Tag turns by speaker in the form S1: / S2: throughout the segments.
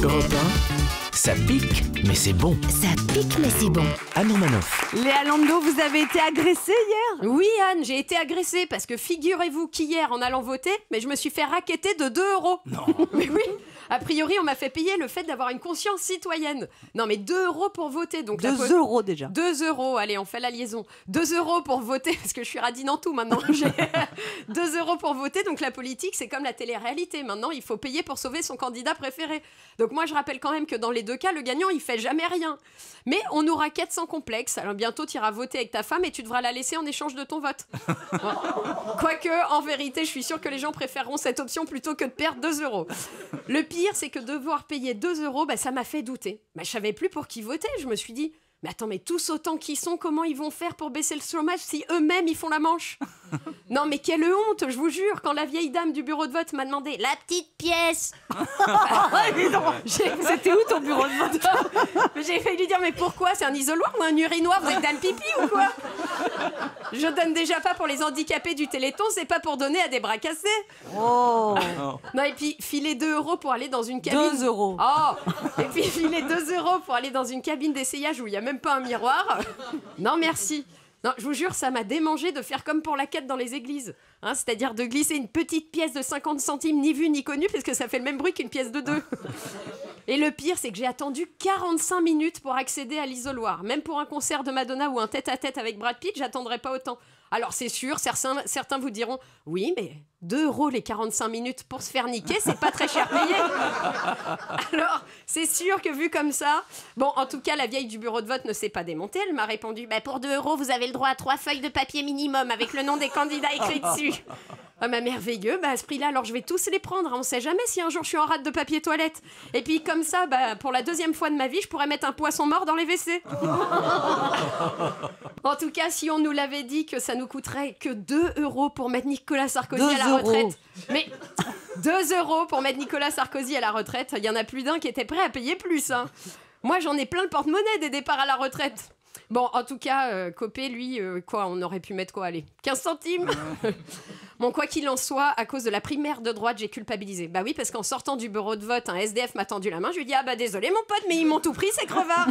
S1: Europe 1, ça pique, mais c'est bon.
S2: Ça pique, mais c'est bon.
S1: Anne Romanoff.
S3: Léa Landau, vous avez été agressée hier?
S4: Oui Anne, j'ai été agressée parce que figurez-vous qu'hier en allant voter, mais je me suis fait racketter de 2 €.
S1: Non.
S4: Mais oui, a priori on m'a fait payer le fait d'avoir une conscience citoyenne. Non mais 2 € pour voter. Donc
S3: 2 € déjà.
S4: 2 €, allez on fait la liaison. 2 € pour voter, parce que je suis radine en tout maintenant. 2 € pour voter, donc la politique c'est comme la télé-réalité. Maintenant il faut payer pour sauver son candidat préféré. Donc moi je rappelle quand même que dans les deux cas, le gagnant il fait jamais rien. Mais on nous raquette sans complexe. Alors bientôt tu iras voter avec ta femme et tu devras la laisser en échange de ton vote. Quoique, en vérité, je suis sûre que les gens préféreront cette option plutôt que de perdre 2 €. Le pire, c'est que devoir payer 2 €, bah, ça m'a fait douter. Bah, je savais plus pour qui voter. Je me suis dit, mais attends, mais tous autant qu'ils sont, comment ils vont faire pour baisser le chômage si eux-mêmes ils font la manche? Non, mais quelle honte, je vous jure, quand la vieille dame du bureau de vote m'a demandé la petite pièce.
S3: C'était où ton bureau de vote?
S4: J'ai failli lui dire, mais pourquoi? C'est un isoloir ou un urinoir? Vous êtes dame pipi ou quoi? Je donne déjà pas pour les handicapés du Téléthon, c'est pas pour donner à des bras cassés.
S3: Oh.
S4: Non, et puis filer 2 € pour aller dans une cabine.
S3: 2 €.
S4: Oh. Et puis filer 2 € pour aller dans une cabine d'essayage où il y a même pas un miroir. Non, merci. Non, je vous jure, ça m'a démangé de faire comme pour la quête dans les églises. Hein, c'est-à-dire de glisser une petite pièce de 50 centimes, ni vue ni connue, parce que ça fait le même bruit qu'une pièce de 2. Et le pire, c'est que j'ai attendu 45 minutes pour accéder à l'isoloir. Même pour un concert de Madonna ou un tête-à-tête avec Brad Pitt, j'attendrai pas autant. Alors c'est sûr, certains vous diront, oui, mais 2 € les 45 minutes pour se faire niquer, c'est pas très cher payé. Alors, c'est sûr que vu comme ça, bon, en tout cas, la vieille du bureau de vote ne s'est pas démontée. Elle m'a répondu, bah, pour 2 €, vous avez le droit à 3 feuilles de papier minimum avec le nom des candidats écrit dessus. Ah, bah, merveilleux, bah, à ce prix-là, alors je vais tous les prendre. On sait jamais si un jour je suis en rate de papier toilette. Et puis, comme ça, bah, pour la 2e fois de ma vie, je pourrais mettre un poisson mort dans les WC. En tout cas, si on nous l'avait dit que ça nous coûterait que 2 € pour mettre Nicolas Sarkozy à la retraite. Mais 2 € pour mettre Nicolas Sarkozy à la retraite, il y en a plus d'un qui était prêt à payer plus. Hein. Moi, j'en ai plein le porte-monnaie des départs à la retraite. Bon, en tout cas, Copé, lui, quoi, on aurait pu mettre quoi, allez, 15 centimes. Bon, quoi qu'il en soit, à cause de la primaire de droite, j'ai culpabilisé. Bah oui, parce qu'en sortant du bureau de vote, un SDF m'a tendu la main. Je lui ai dit, ah bah désolé mon pote, mais ils m'ont tout pris, ces crevards.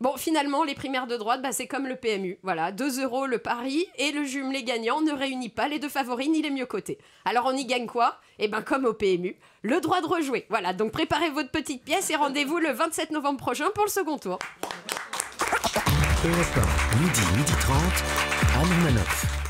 S4: Bon, finalement, les primaires de droite, bah, c'est comme le PMU. Voilà, 2 € le pari et le jumelé gagnant ne réunit pas les deux favoris ni les mieux cotés. Alors on y gagne quoi? Eh ben comme au PMU, le droit de rejouer. Voilà, donc préparez votre petite pièce et rendez-vous le 27 novembre prochain pour le second tour.
S1: Europe 1, midi 30, Anne Romanoff.